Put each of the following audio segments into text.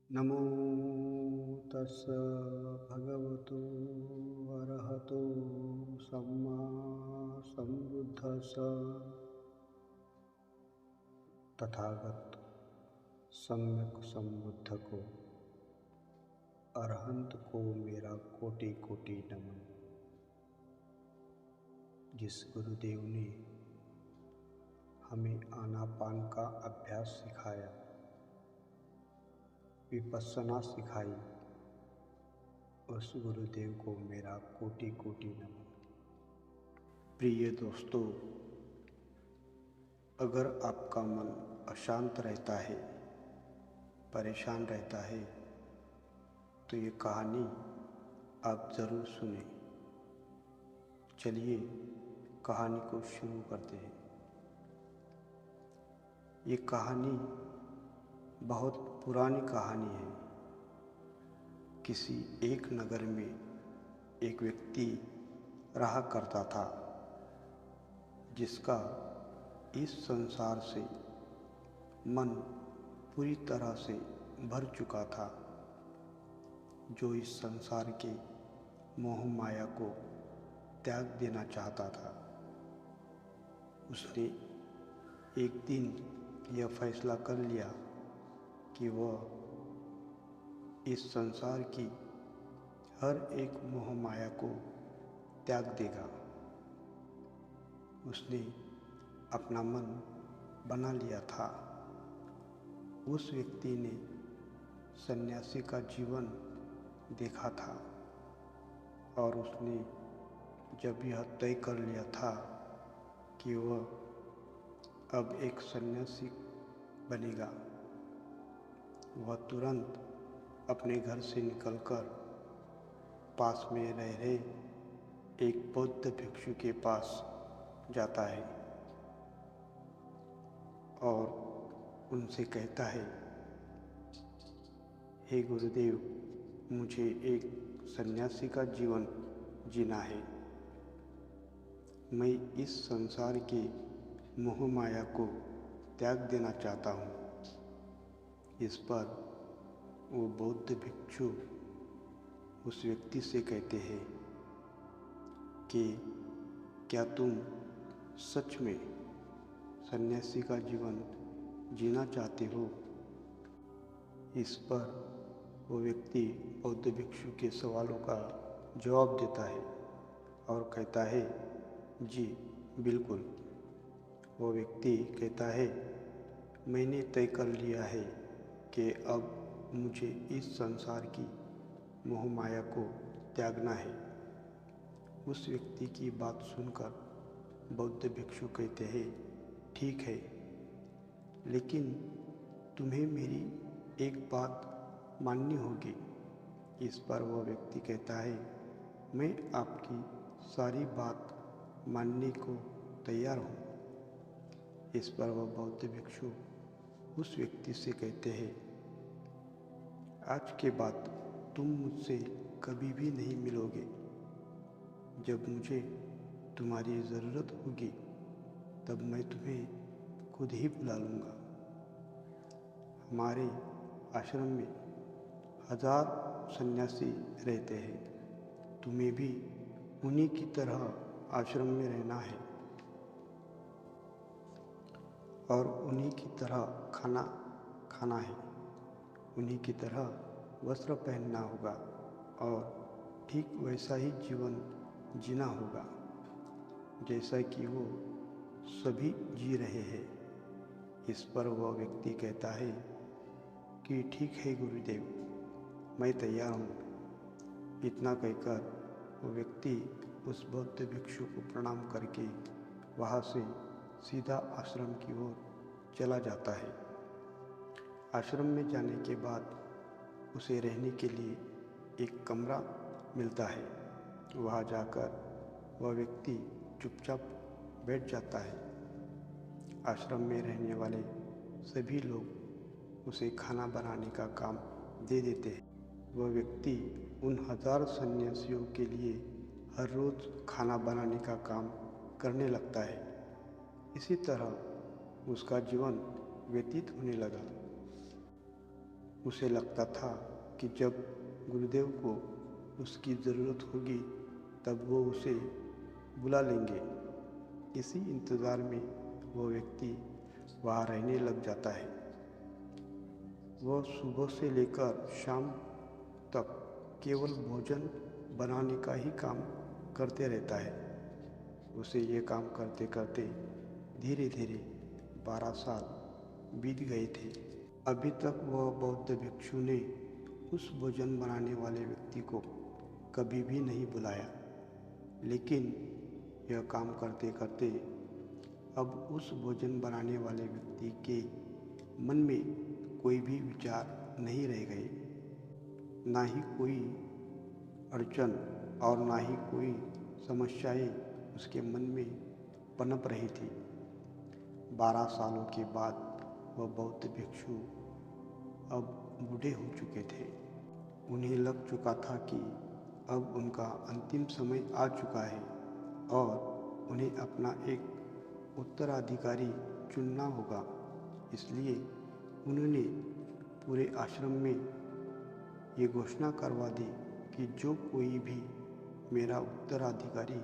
नमो तस्य भगवतो अरहतो सम्मा सम्बुद्धस्स। तथागत सम्यक संबुद्ध को, अरहंत को मेरा कोटि कोटि नमन। जिस गुरुदेव ने हमें आनापान का अभ्यास सिखाया, विपस्सना सिखाई, उस गुरुदेव को मेरा कोटि कोटि नमन। प्रिय दोस्तों, अगर आपका मन अशांत रहता है, परेशान रहता है, तो ये कहानी आप ज़रूर सुने। चलिए कहानी को शुरू करते हैं। ये कहानी बहुत पुरानी कहानी है। किसी एक नगर में एक व्यक्ति रहा करता था, जिसका इस संसार से मन पूरी तरह से भर चुका था, जो इस संसार के मोह माया को त्याग देना चाहता था। उसने एक दिन यह फैसला कर लिया कि वह इस संसार की हर एक मोह माया को त्याग देगा। उसने अपना मन बना लिया था। उस व्यक्ति ने सन्यासी का जीवन देखा था और उसने जब यह तय कर लिया था कि वह अब एक सन्यासी बनेगा, वह तुरंत अपने घर से निकलकर पास में रह रहे एक बौद्ध भिक्षु के पास जाता है और उनसे कहता है, हे गुरुदेव, मुझे एक सन्यासी का जीवन जीना है। मैं इस संसार के मोह माया को त्याग देना चाहता हूँ। इस पर वो बौद्ध भिक्षु उस व्यक्ति से कहते हैं कि क्या तुम सच में सन्यासी का जीवन जीना चाहते हो? इस पर वो व्यक्ति बौद्ध भिक्षु के सवालों का जवाब देता है और कहता है, जी बिल्कुल। वो व्यक्ति कहता है, मैंने तय कर लिया है कि अब मुझे इस संसार की मोह माया को त्यागना है। उस व्यक्ति की बात सुनकर बौद्ध भिक्षु कहते हैं, ठीक है, लेकिन तुम्हें मेरी एक बात माननी होगी। इस पर वह व्यक्ति कहता है, मैं आपकी सारी बात मानने को तैयार हूँ। इस पर वह बौद्ध भिक्षु उस व्यक्ति से कहते हैं, आज के बाद तुम मुझसे कभी भी नहीं मिलोगे। जब मुझे तुम्हारी ज़रूरत होगी तब मैं तुम्हें खुद ही बुला लूँगा। हमारे आश्रम में 1000 सन्यासी रहते हैं। तुम्हें भी उन्हीं की तरह आश्रम में रहना है और उन्हीं की तरह खाना खाना है, उन्हीं की तरह वस्त्र पहनना होगा और ठीक वैसा ही जीवन जीना होगा जैसा कि वो सभी जी रहे हैं। इस पर वह व्यक्ति कहता है कि ठीक है गुरुदेव, मैं तैयार हूँ। इतना कहकर वो व्यक्ति उस बौद्ध भिक्षु को प्रणाम करके वहाँ से सीधा आश्रम की ओर चला जाता है। आश्रम में जाने के बाद उसे रहने के लिए एक कमरा मिलता है। वहाँ जाकर वह व्यक्ति चुपचाप बैठ जाता है। आश्रम में रहने वाले सभी लोग उसे खाना बनाने का काम दे देते हैं। वह व्यक्ति उन 1000 सन्यासियों के लिए हर रोज़ खाना बनाने का काम करने लगता है। इसी तरह उसका जीवन व्यतीत होने लगा। उसे लगता था कि जब गुरुदेव को उसकी ज़रूरत होगी तब वो उसे बुला लेंगे। इसी इंतज़ार में वो व्यक्ति वहाँ रहने लग जाता है। वह सुबह से लेकर शाम तक केवल भोजन बनाने का ही काम करते रहता है। उसे ये काम करते करते धीरे धीरे 12 साल बीत गए थे। अभी तक वह बौद्ध भिक्षु ने उस भोजन बनाने वाले व्यक्ति को कभी भी नहीं बुलाया, लेकिन यह काम करते करते अब उस भोजन बनाने वाले व्यक्ति के मन में कोई भी विचार नहीं रह गए, ना ही कोई अड़चन और ना ही कोई समस्याएं उसके मन में पनप रही थी। 12 सालों के बाद वह बौद्ध भिक्षु अब बूढ़े हो चुके थे। उन्हें लग चुका था कि अब उनका अंतिम समय आ चुका है और उन्हें अपना एक उत्तराधिकारी चुनना होगा। इसलिए उन्होंने पूरे आश्रम में ये घोषणा करवा दी कि जो कोई भी मेरा उत्तराधिकारी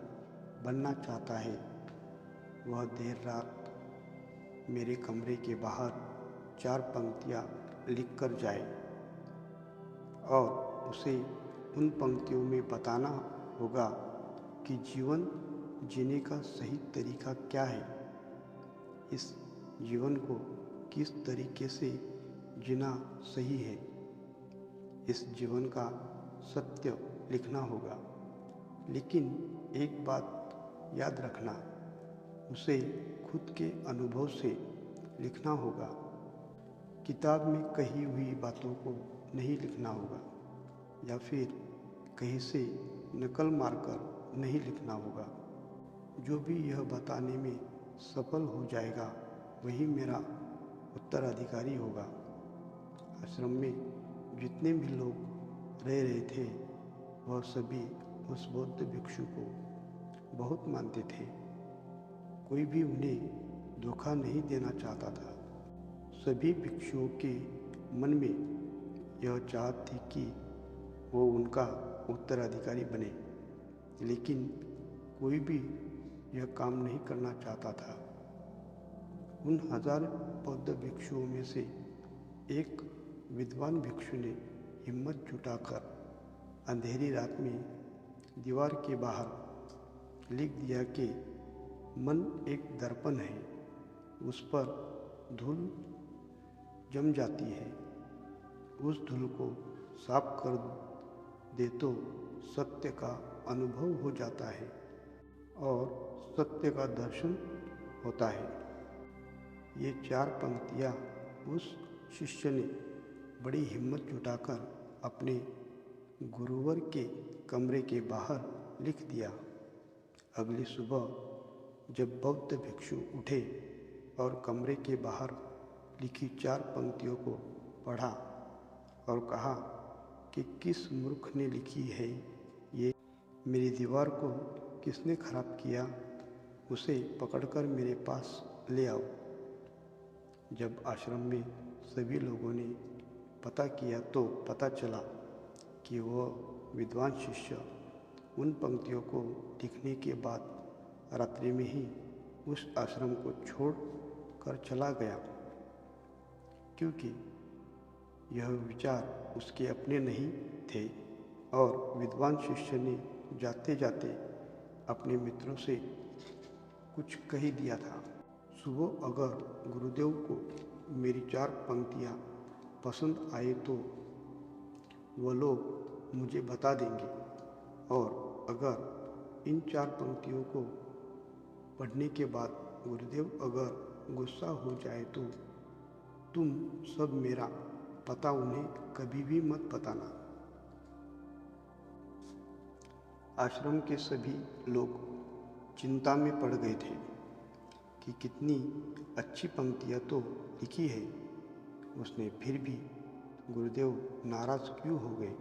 बनना चाहता है वह देर रात मेरे कमरे के बाहर 4 पंक्तियाँ लिख कर जाए और उसे उन पंक्तियों में बताना होगा कि जीवन जीने का सही तरीका क्या है, इस जीवन को किस तरीके से जीना सही है, इस जीवन का सत्य लिखना होगा। लेकिन एक बात याद रखना, उसे खुद के अनुभव से लिखना होगा। किताब में कही हुई बातों को नहीं लिखना होगा या फिर कहीं से नकल मारकर नहीं लिखना होगा। जो भी यह बताने में सफल हो जाएगा वही मेरा उत्तराधिकारी होगा। आश्रम में जितने भी लोग रह रहे थे वह सभी उस बौद्ध भिक्षु को बहुत मानते थे। कोई भी उन्हें धोखा नहीं देना चाहता था। सभी भिक्षुओं के मन में यह चाहत थी कि वो उनका उत्तराधिकारी बने, लेकिन कोई भी यह काम नहीं करना चाहता था। उन 1000 बौद्ध भिक्षुओं में से एक विद्वान भिक्षु ने हिम्मत जुटाकर अंधेरी रात में दीवार के बाहर लिख दिया कि मन एक दर्पण है, उस पर धूल जम जाती है, उस धूल को साफ कर दे तो सत्य का अनुभव हो जाता है और सत्य का दर्शन होता है। ये 4 पंक्तियाँ उस शिष्य ने बड़ी हिम्मत जुटाकर अपने गुरुवर के कमरे के बाहर लिख दिया। अगली सुबह जब बौद्ध भिक्षु उठे और कमरे के बाहर लिखी 4 पंक्तियों को पढ़ा और कहा कि किस मूर्ख ने लिखी है ये, मेरी दीवार को किसने खराब किया, उसे पकड़कर मेरे पास ले आओ। जब आश्रम में सभी लोगों ने पता किया तो पता चला कि वह विद्वान शिष्य उन पंक्तियों को लिखने के बाद रात्रि में ही उस आश्रम को छोड़ कर चला गया, क्योंकि यह विचार उसके अपने नहीं थे और विद्वान शिष्य ने जाते जाते अपने मित्रों से कुछ कह दिया था। सुबह अगर गुरुदेव को मेरी 4 पंक्तियाँ पसंद आए तो वह लोग मुझे बता देंगे, और अगर इन 4 पंक्तियों को पढ़ने के बाद गुरुदेव अगर गुस्सा हो जाए तो तुम सब मेरा पता उन्हें कभी भी मत बताना। आश्रम के सभी लोग चिंता में पड़ गए थे कि कितनी अच्छी पंक्तियाँ तो लिखी है, उसने फिर भी गुरुदेव नाराज़ क्यों हो गए,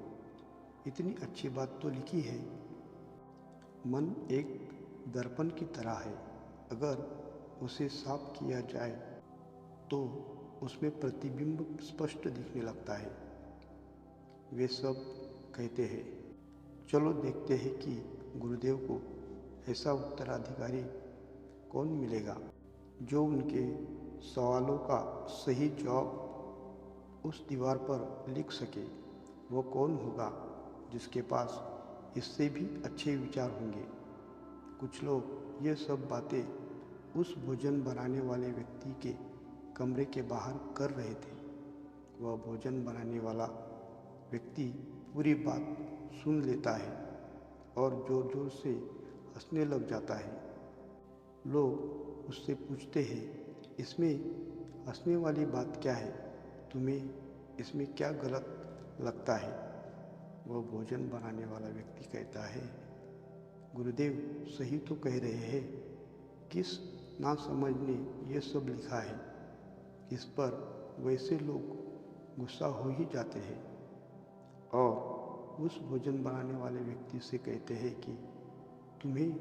इतनी अच्छी बात तो लिखी है। मन एक दर्पण की तरह है, अगर उसे साफ किया जाए तो उसमें प्रतिबिंब स्पष्ट दिखने लगता है। वे सब कहते हैं, चलो देखते हैं कि गुरुदेव को ऐसा उत्तराधिकारी कौन मिलेगा जो उनके सवालों का सही जवाब उस दीवार पर लिख सके। वो कौन होगा जिसके पास इससे भी अच्छे विचार होंगे। कुछ लोग ये सब बातें उस भोजन बनाने वाले व्यक्ति के कमरे के बाहर कर रहे थे। वह भोजन बनाने वाला व्यक्ति पूरी बात सुन लेता है और ज़ोर ज़ोर से हंसने लग जाता है। लोग उससे पूछते हैं, इसमें हंसने वाली बात क्या है? तुम्हें इसमें क्या गलत लगता है? वह भोजन बनाने वाला व्यक्ति कहता है, गुरुदेव सही तो कह रहे हैं। किस नासमझ ने यह सब लिखा है? इस पर वैसे लोग गुस्सा हो ही जाते हैं और उस भोजन बनाने वाले व्यक्ति से कहते हैं कि तुम्हें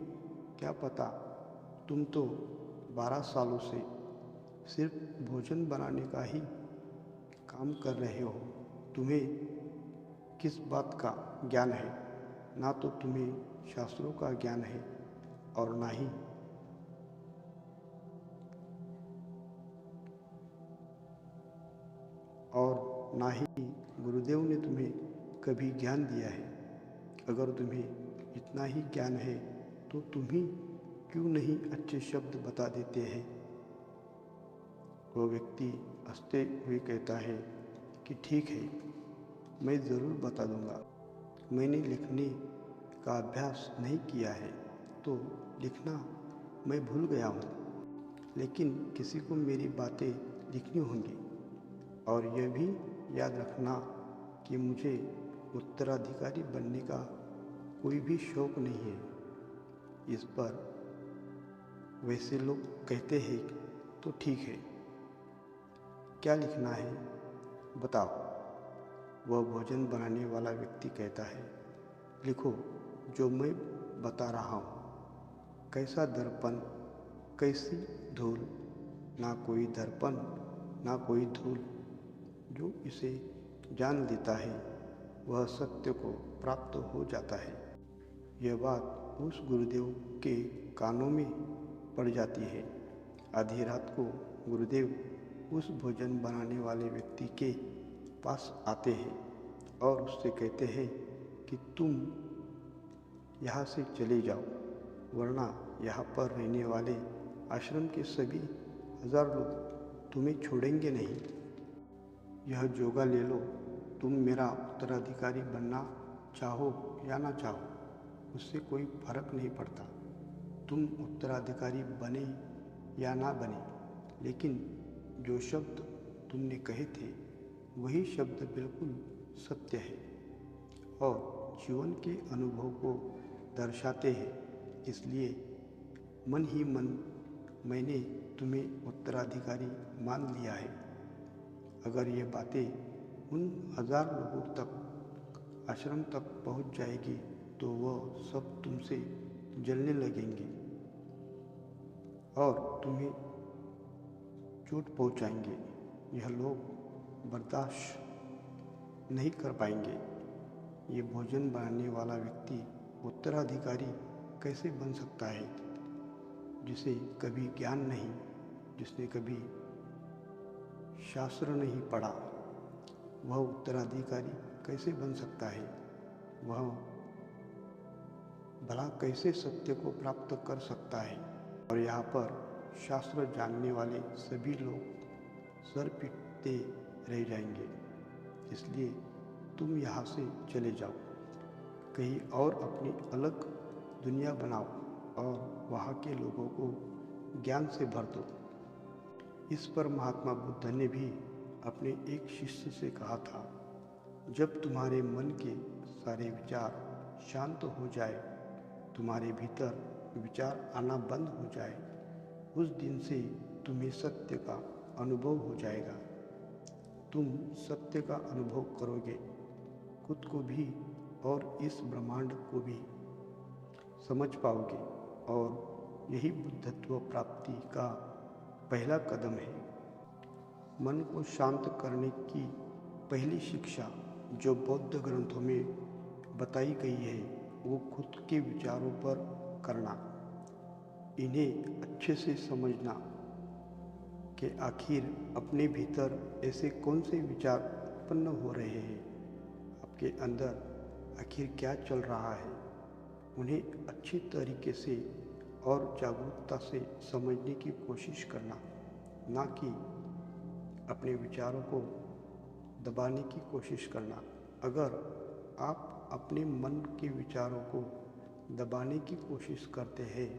क्या पता, तुम तो 12 सालों से सिर्फ भोजन बनाने का ही काम कर रहे हो। तुम्हें किस बात का ज्ञान है? ना तो तुम्हें शास्त्रों का ज्ञान है और ना ही गुरुदेव ने तुम्हें कभी ज्ञान दिया है। अगर तुम्हें इतना ही ज्ञान है तो तुम ही क्यों नहीं अच्छे शब्द बता देते हैं? वो व्यक्ति हंसते हुए कहता है कि ठीक है, मैं ज़रूर बता दूंगा। मैंने लिखने का अभ्यास नहीं किया है तो लिखना मैं भूल गया हूँ, लेकिन किसी को मेरी बातें लिखनी होंगी। और यह भी याद रखना कि मुझे उत्तराधिकारी बनने का कोई भी शौक नहीं है। इस पर वैसे लोग कहते हैं, तो ठीक है, क्या लिखना है बताओ। वह भोजन बनाने वाला व्यक्ति कहता है, लिखो जो मैं बता रहा हूँ। कैसा दर्पण, कैसी धूल, ना कोई दर्पण ना कोई धूल। जो इसे जान लेता है वह सत्य को प्राप्त हो जाता है। यह बात उस गुरुदेव के कानों में पड़ जाती है। आधी रात को गुरुदेव उस भोजन बनाने वाले व्यक्ति के पास आते हैं और उससे कहते हैं कि तुम यहाँ से चले जाओ, वरना यहाँ पर रहने वाले आश्रम के सभी 1000 लोग तुम्हें छोड़ेंगे नहीं। यह जोगा ले लो, तुम मेरा उत्तराधिकारी बनना चाहो या ना चाहो, उससे कोई फर्क नहीं पड़ता। तुम उत्तराधिकारी बने या ना बने, लेकिन जो शब्द तुमने कहे थे वही शब्द बिल्कुल सत्य है और जीवन के अनुभव को दर्शाते हैं। इसलिए मन ही मन मैंने तुम्हें उत्तराधिकारी मान लिया है। अगर ये बातें उन 1000 लोगों तक, आश्रम तक पहुंच जाएगी तो वह सब तुमसे जलने लगेंगे और तुम्हें चोट पहुंचाएंगे। यह लोग बर्दाश्त नहीं कर पाएंगे। ये भोजन बनाने वाला व्यक्ति उत्तराधिकारी कैसे बन सकता है, जिसे कभी ज्ञान नहीं, जिसने कभी शास्त्र नहीं पढ़ा? वह उत्तराधिकारी कैसे बन सकता है? वह भला कैसे सत्य को प्राप्त कर सकता है? और यहाँ पर शास्त्र जानने वाले सभी लोग सर पीटते रह जाएंगे। इसलिए तुम यहाँ से चले जाओ, कहीं और अपनी अलग दुनिया बनाओ और वहाँ के लोगों को ज्ञान से भर दो। इस पर महात्मा बुद्ध ने भी अपने एक शिष्य से कहा था, जब तुम्हारे मन के सारे विचार शांत हो जाए, तुम्हारे भीतर विचार आना बंद हो जाए, उस दिन से तुम्हें सत्य का अनुभव हो जाएगा। तुम सत्य का अनुभव करोगे, खुद को भी और इस ब्रह्मांड को भी समझ पाओगे। और यही बुद्धत्व प्राप्ति का पहला कदम है। मन को शांत करने की पहली शिक्षा जो बौद्ध ग्रंथों में बताई गई है वो खुद के विचारों पर करना, इन्हें अच्छे से समझना कि आखिर अपने भीतर ऐसे कौन से विचार उत्पन्न हो रहे हैं, आपके अंदर आखिर क्या चल रहा है, उन्हें अच्छी तरीके से और जागरूकता से समझने की कोशिश करना, ना कि अपने विचारों को दबाने की कोशिश करना। अगर आप अपने मन के विचारों को दबाने की कोशिश करते हैं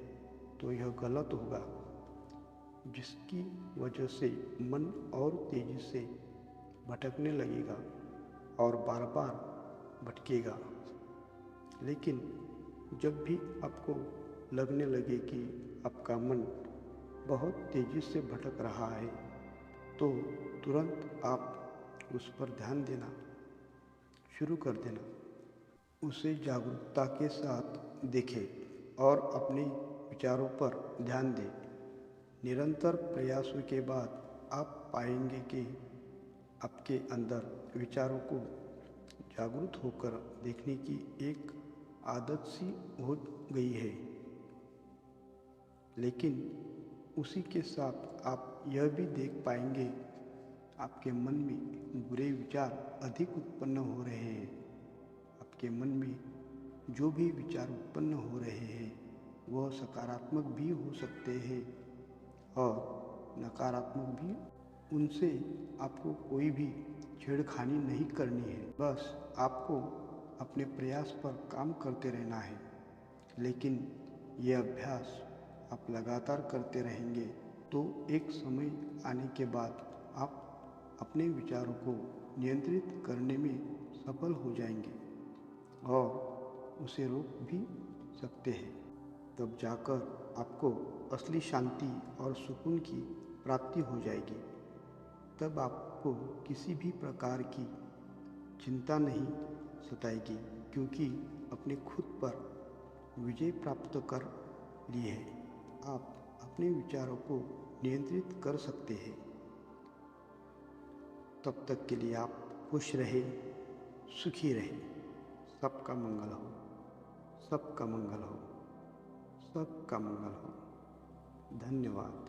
तो यह गलत होगा, जिसकी वजह से मन और तेजी से भटकने लगेगा और बार बार भटकेगा। लेकिन जब भी आपको लगने लगे कि आपका मन बहुत तेजी से भटक रहा है तो तुरंत आप उस पर ध्यान देना शुरू कर देना। उसे जागरूकता के साथ देखें और अपने विचारों पर ध्यान दें। निरंतर प्रयासों के बाद आप पाएंगे कि आपके अंदर विचारों को जागरूक होकर देखने की एक आदत सी हो गई है। लेकिन उसी के साथ आप यह भी देख पाएंगे आपके मन में बुरे विचार अधिक उत्पन्न हो रहे हैं। आपके मन में जो भी विचार उत्पन्न हो रहे हैं वह सकारात्मक भी हो सकते हैं और नकारात्मक भी। उनसे आपको कोई भी छेड़खानी नहीं करनी है, बस आपको अपने प्रयास पर काम करते रहना है। लेकिन यह अभ्यास आप लगातार करते रहेंगे तो एक समय आने के बाद आप अपने विचारों को नियंत्रित करने में सफल हो जाएंगे और उसे रोक भी सकते हैं। तब जाकर आपको असली शांति और सुकून की प्राप्ति हो जाएगी। तब आपको किसी भी प्रकार की चिंता नहीं सताएगी, क्योंकि अपने खुद पर विजय प्राप्त कर लिए है। आप अपने विचारों को नियंत्रित कर सकते हैं। तब तक के लिए आप खुश रहे, सुखी रहे। सबका मंगल हो, सबका मंगल हो, सबका मंगल हो। धन्यवाद।